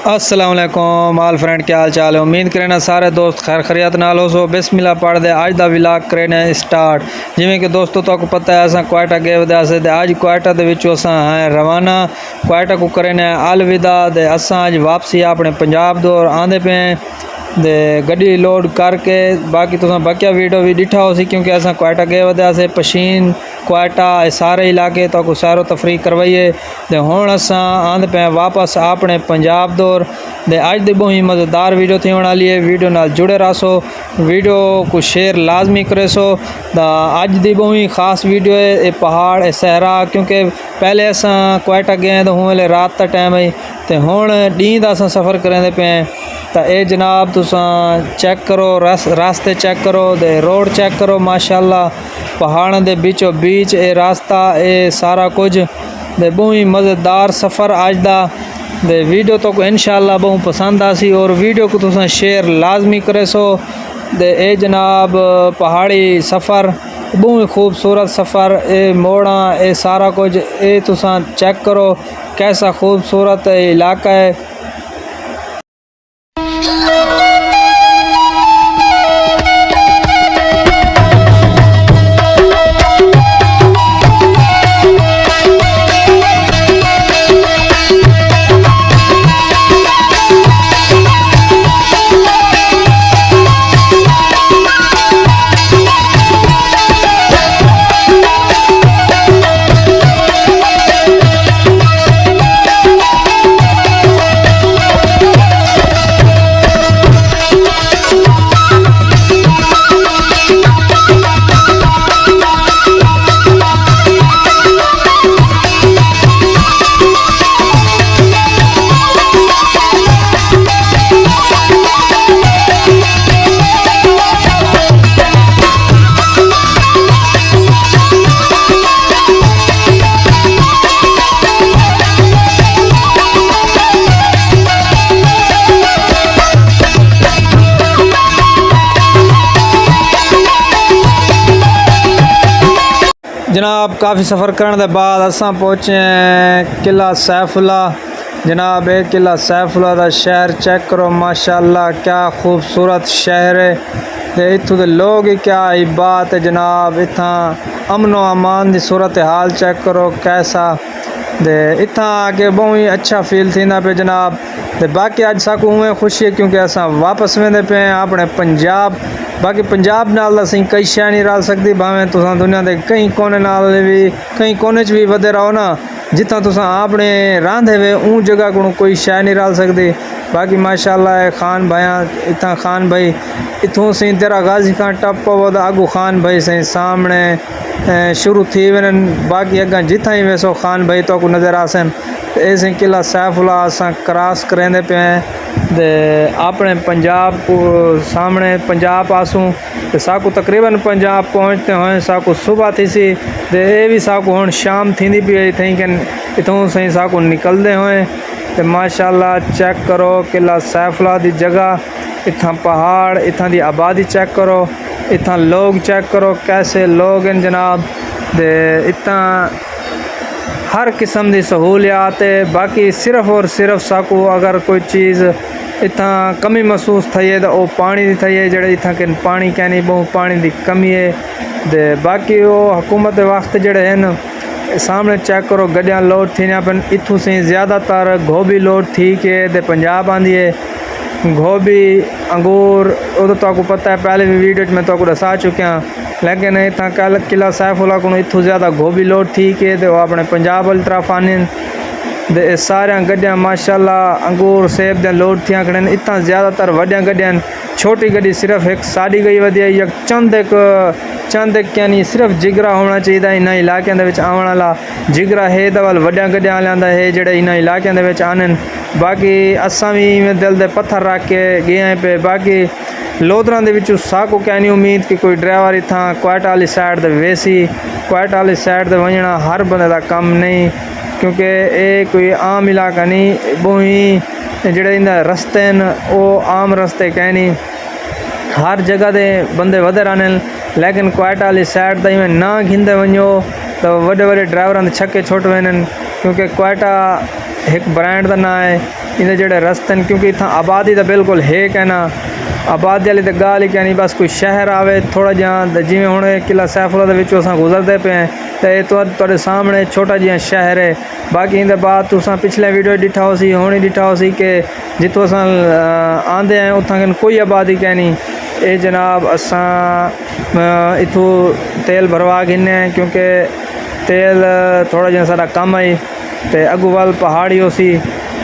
अस्सलाम वालेकुम आल फ्रेंड, क्या हाल चाल है। उम्मीद करें सारे दोस्त खैर खरियत नाल हो। सो बिस्मिल्लाह पढ़ दे अज का विलाग करें स्टार्ट। जिमें कि दोस्तों तो पता है असा क्वेटा गए वे अज क्वेटा असा हैं रवाना। क्वेटा को करें अलविदा दे असा अज वापसी अपने पंजाब दौर आंदे पे दे गड्डी लोड करके। बाकी तुम बाकिया वीडियो भी डिठा हो सी क्योंकि असा क्वेटा गए वे पशीन क्वेटा सारे इलाके तो सैरो तफरी करवाइए। तो हुण असा आंद पे वापस अपने पंजाब दौर दे अज दे बहुत ही मज़ेदार वीडियो थी वाली है। वीडियो नाल जुड़े रहो, वीडियो को शेयर लाजमी करे सो। अज दी बहुत ही खास वीडियो है। ये पहाड़ ये सहरा क्योंकि पहले असा क्वेटा गए तो हूँ वेले रात का टाइम है तो हुण डी का असा सफ़र करें पे। तो ये जनाब तुसा चेक करो रास्ते चेक करो दे रोड चेक करो माशाल्लाह पहाड़ों के बीचों बीच ये रास्ता ये सारा कुछ दे बहुत ही मज़ेदार सफ़र अज का। दे वीडियो तो इंशाल्लाह बहुत पसंद आसी और वीडियो को तुसा शेयर लाजमी करे सो। दे ए जनाब पहाड़ी सफ़र बहुत ही खूबसूरत सफ़र ए मोड़ा ए सारा कुछ ए तुसा चेक करो कैसा खूबसूरत इलाका है। जनाब काफ़ी सफ़र करने के बाद असा पहुँचे हैं किला सैफुल्ला। जनाब एक किला सैफुल्ला का शहर चेक करो माशाल्लाह क्या खूबसूरत शहर है। तो इतों के लोग ही क्या ही बात है जनाब। इतना अमनो अमान की सूरत हाल चेक करो कैसा। दे इतना आके बहुत ही अच्छा फील थी पे जनाब। तो बाकी अज साकू उमें खुशी है क्योंकि असा वापस वेंदे पे अपने पंजाब। बाकी पंजाब नाल असीं कई शै नहीं रल सकती भावें तुसां दुनिया के कई कोने नाल भी कई कोने च भी वधे रहो ना जितना तुसां अपने रांधे वे ऊँ जगह को कोई शै नहीं रल सकती। बाकी माशाल्लाह खान भाई इतना खान भाई इतों सी तेरा गाजी खान टप पवो तो अगू खान भाई सही सामने शुरू थी वन। बाकी अगर जिथा ही वैसो खान भाई तो को नज़र आसन। ऐसे किला सैफुल्ला असा क्रॉस करेंदे पे दे अपने पंजाब को सामने पंजाब आसूँ तो साकू तकरीबन पंजाब पहुँचते हुए साकू सुबह थी सी। दे ये भी साकू हुण शाम थी पी थी कि इतों सही साकू निकलते हुए। तो माशाल्लाह चेक करो किला सैफुल्ला की जगह इतना पहाड़ इतना की आबादी चेक करो इतना लोग चेक करो कैसे लोग हैं जनाब। दे इतना हर किस्म की सहूलियात है। बाकी सिर्फ और सिर्फ साकू अगर कोई चीज़ इतना कमी महसूस थी है तो वह पानी की थी है जड़े इतना के पानी कहनी बहुत पानी की कमी है। दे बाकी वो हुकूमत वक्त जड़े हैं सामने चेक करो गड्डियाँ लोड थी पन इतों से ज़्यादातर गोभी लोड थी के दे पंजाब आँदी है। गोभी अंगूर वो तो आपको पता है पहले भी वीडियो में तो दसा चुकिया लेकिन इतना कल किला सैफुल्ला को इतों ज़्यादा गोभी लोड थी के दे अपने पंजाब वाली तरफ आने दे सारे गड्डियाँ माशाल्लाह अंगूर सेब दे लोड थी खड़े इतना ज़्यादातर वड्डियां गड्डियां। छोटी गड्डी सिर्फ एक साड़ी गई वधी है या चंद एक यानी सिर्फ जिगरा होना चाहिए इन इलाकों के आने वाला जिगरा है तो वाल वड्डियां गड्डियां लिया है जोड़े इन इलाकों के आने। बाकी असा भी इवें दिल दे पत्थर रख के गए हैं पे। बाकी लोधरा के साकू क्या नहीं उम्मीद कि कोई ड्राइवर इतना क्वेटा वाली साइड तो वैसी क्वेटा वाली साइड तो वजना हर बंदे का कम नहीं क्योंकि ये कोई आम इलाका नहीं। बहुत ही जोड़े इन रस्ते हैं वो आम रस्ते कह नहीं हर जगह के बंदे वधे रहने। लेकिन क्वेटा वाली साइड तो इवें ना घिंदे वनो तो वड्डे वड्डे ड्राइवरां दे छक्के छुट वेंदे क्योंकि क्वेटा एक ब्रांड का ना है इन्हें जेडे रस्ते हैं, क्योंकि इतना आबादी तो बिल्कुल है कहना आबादी वाली तो गाल ही कहनी, बस कोई शहर आवे थोड़ा जहाँ जिमें हूँ किला सैफुल्ला अस गुजरते पे हैं तो तुहाडे सामने छोटा जिहा शहर है। बाकी इंदे बाद तुसां पिछले वीडियो डिठा हो सी होनी डिठा हो सी कि जितों अस आंदे हैं उत्थां कोई आबादी कहनी। ये जनाब असां इथों तेल भरवा गिने हैं, क्योंकि तेल थोड़ा जिहा साडा कम आई तो अगू वाल पहाड़ी हो सी,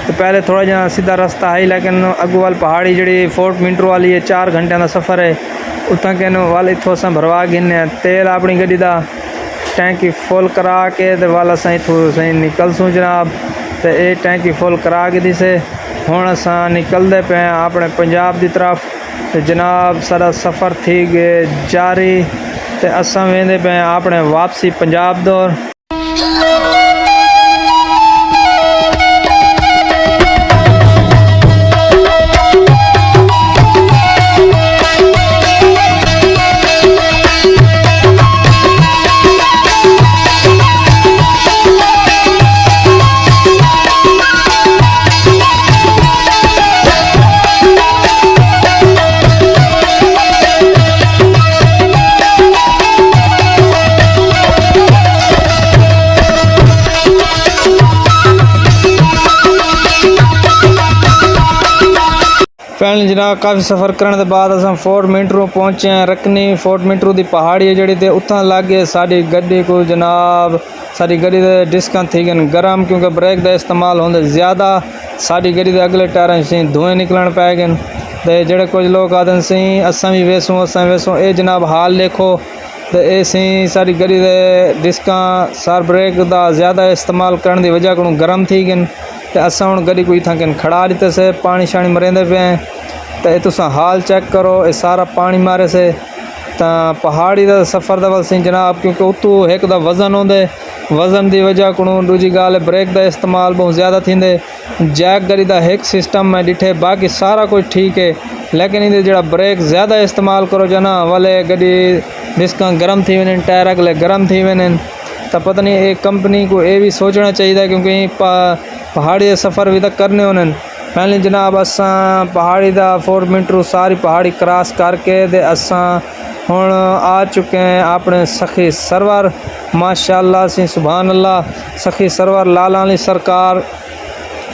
तो पहले थोड़ा जहा सीधा रास्ता है, लेकिन अगू वाल पहाड़ी जी फोर्ट मिनटों वाली है 4 घंटे का सफ़र है, उतना कहने वाल इतों अस भरवा गिने तेल अपनी गड्डी का टैंकी फुल करा के तो वाल अस इतों सही निकलसूँ जनाब। तो ये टैंकी फुल करा के दी से हुण अस निकलते पे हैं अपने पंजाब की तरफ। तो जनाब सारा सफ़र थी गए जारी, तो अस वेंदे पे हैं अपने वापसी पंजाब दौर। फैमिली जनाब काफ़ी सफ़र करने के बाद अस फोर्ट मिंटरू पहुँचे हैं रकनी। फोर्ट मिंटरू की पहाड़ी है जी, उत्थां लागे साड़ी गड्डी को जनाब साड़ी गड्डी के डिस्कां थी गए गर्म, क्योंकि ब्रेक का इस्तेमाल होंगे ज़्यादा साड़ी गड्डी के अगले टायरें से धुएँ निकलन पै गए। तो जोड़े कुछ लोग आदन सी असा भी वेसूँ ये जनाब हाल देखो। तो ये सी साड़ी गड्डी के डिस्कां सार ब्रेक का ज़्यादा इस्तेमाल करने की वजह को गर्म थी गए। तो अस हूँ गड्डी को इतना कन खड़ा दिते से पानी शानी मरेंदे पे हैं। तो ये तुसा हाल चेक करो, ये सारा पानी मारे से तो पहाड़ी का सफ़र का वाल सी जनाब, क्योंकि उतों एक दा वज़न होंदे, वज़न की वजह को दूजी गाल ब्रेक का इस्तेमाल बहुत ज़्यादा थींदे। जैक गड्डी का एक सिस्टम मैं डिठे, बाकी सारा कुछ ठीक है, लेकिन इधर जो ब्रेक ज़्यादा इस्तेमाल करो जना वाले गड्डी डिस्कां गर्म थी वञनि, टायर अगले गर्म थी वञनि। तो पता नहीं एक कंपनी को ये भी सोचना चाहिए, क्योंकि पहाड़ी का सफ़र भी तो करने होने। पहले जनाब अस पहाड़ी का फोर्ट मिंटरू सारी पहाड़ी क्रॉस करके दे अस हुण आ चुके हैं अपने सखी सरवर माशाअल्लाह सी सुभान अल्लाह सखी सरवर लाला अली सरकार।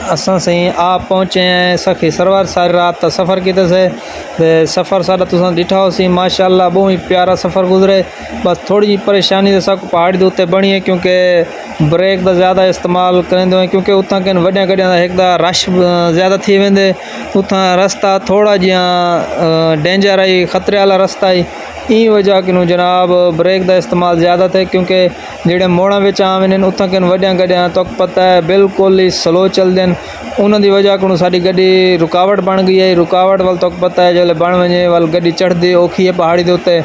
असा सही आप पहुँचे हैं सखी सरवर। सारी रात का सफ़र किते से सफ़र सारा तुसा डिठा हो सी माशाअल्लाह बहुत ही प्यारा सफ़र गुजरे। बस थोड़ी जी परेशानी तो सब पहाड़ी के उत्ते बनी है, क्योंकि ब्रेक का ज़्यादा इस्तेमाल करेंदे हैं, क्योंकि उतना कन वड्डियां गड्डियां एक रश ज़्यादा थी वेंदे। उतना रास्ता थोड़ा जिहा डेंजर आई, खतरे वाला रास्ता आई, ई वजह कि जनाब ब्रेक का इस्तेमाल ज़्यादा थे, क्योंकि जेडे मोड़ा में आ वन उतना कन वड्डियां गड्डियां तो पता है बिल्कुल ही स्लो चलते हैं। उन्होंने वजह को साड़ी गड्डी रुकावट बन गई है। रुकावट वाल तो पता है जो बन वे वाल गड्डी चढ़ती औखी है पहाड़ी के उत्ते,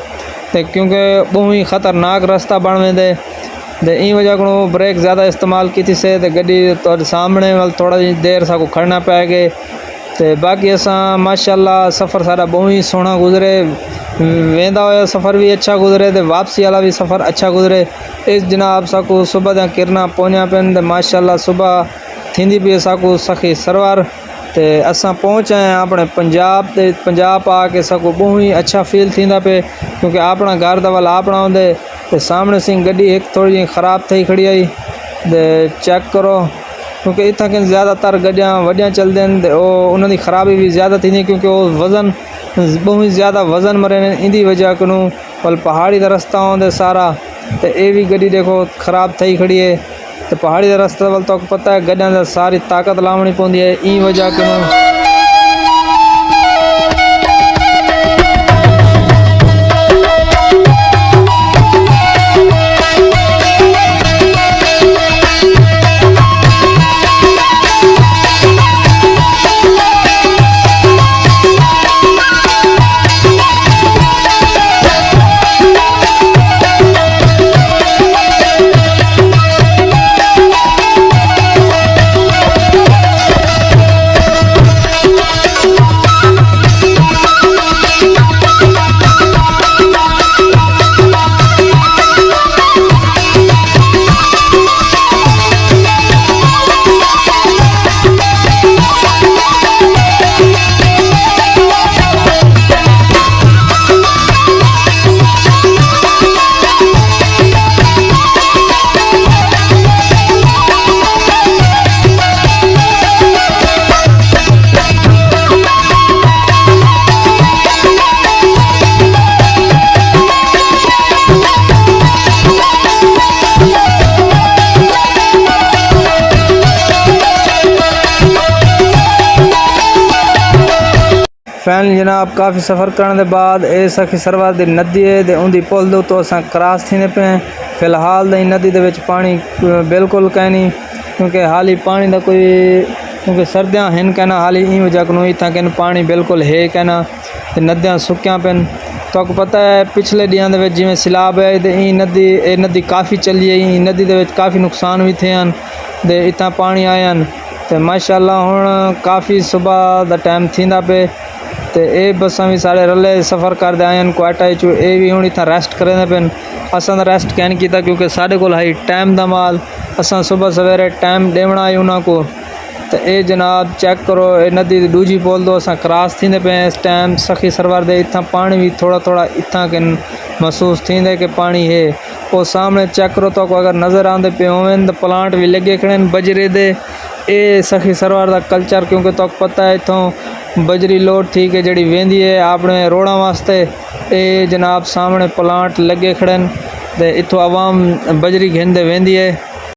क्योंकि बहुत ही खतरनाक रास्ता बन वेंदे। तो ई वजह को ब्रेक ज़्यादा इस्तेमाल की से गड्डी तो सामने वाल थोड़ा जी देर साकू खड़ना पै गए। तो बाकी असा माशाअल्लाह सफ़र सारा बहुत ही सोहना गुजरे, वेंदा होया सफ़र भी अच्छा गुजरे, तो वापसी वाला भी सफ़र अच्छा गुजरे। इस जनाब साकू सुबह दा किरना पहुँचा पेन, माशाअल्लाह सुबह थींदी भी साकू सखी सरवर। तो असा पहुँच आए हैं अपने पंजाब। तो पंजाब आके साकू बहुत ही अच्छा फील थींदा पे, क्योंकि अपना घर दा वाल अपना होंदे। तो सामने सी गड्डी एक थोड़ी जी ख़राब थी खड़ी आई, तो चेक करो, क्योंकि इतना कि ज़्यादातर गड्डियाँ वड्डियां चलते हैं तो उन्होंने खराबी भी ज़्यादा थी, क्योंकि वो वज़न बहुत ही ज़्यादा वज़न मरे इंदी वजह को वल पहाड़ी का रास्ता होंदे सारा। तो ये भी गड्डी देखो ख़राब थी खड़ी है। तो पहाड़ी का रास्ता वाल तो पता है गड्डियां सारी ताकत लावनी पौंदी है, ई वजह को फैन जनाब काफ़ी सफ़र करने के बाद ये सखी सरवर दी नदी है ते उनकी पुल दे उत्तों असां क्रॉस थींदे पे हैं। फिलहाल दी नदी दे विच पानी बिल्कुल कै नहीं, क्योंकि हाली पानी का कोई क्योंकि सर्दियाँ हैं कहना हाली ई वजह को इतना कहना पानी बिल्कुल है कहना ते नदियाँ सुक्या पेन। तो पता है पिछले दिनों के जिमें सैलाब है तो ये नदी काफ़ी चली है, ई नदी के काफ़ी नुकसान भी थे हैं ते इतना पानी आया तो माशाअल्लाह हुण काफ़ी सुबह का टाइम थींदा पे तो ये बसा भी सारे रले सफ़र करते आए हैं क्वाटा चो। ये भी हुण इतना रेस्ट करेंदे पेन। असां तो रेस्ट कैन किया क्योंकि साढ़े को हाई टाइम का माल असां सुबह सवेरे टाइम देवना है उन्होंने। तो ये जनाब चेक करो ये नदी की दूजी पुल दो असां क्रॉस थींदे पे इस टाइम सखी सरवर दे। इतना पानी भी थोड़ा थोड़ा इतना के महसूस थींदे कि पानी है। वो सामने चेक करो तो अगर नज़र आते पे होवन तो प्लांट भी लगे खड़े बजरे दे। ये सखी सरवर का कल्चर क्योंकि तो पता है इतों बजरी लोड थी कि जड़ी वेंदी है अपने रोड़ा वास्ते। ये जनाब सामने प्लांट लगे खड़े तो इतों आवाम बजरी घेंदे वेंदी है।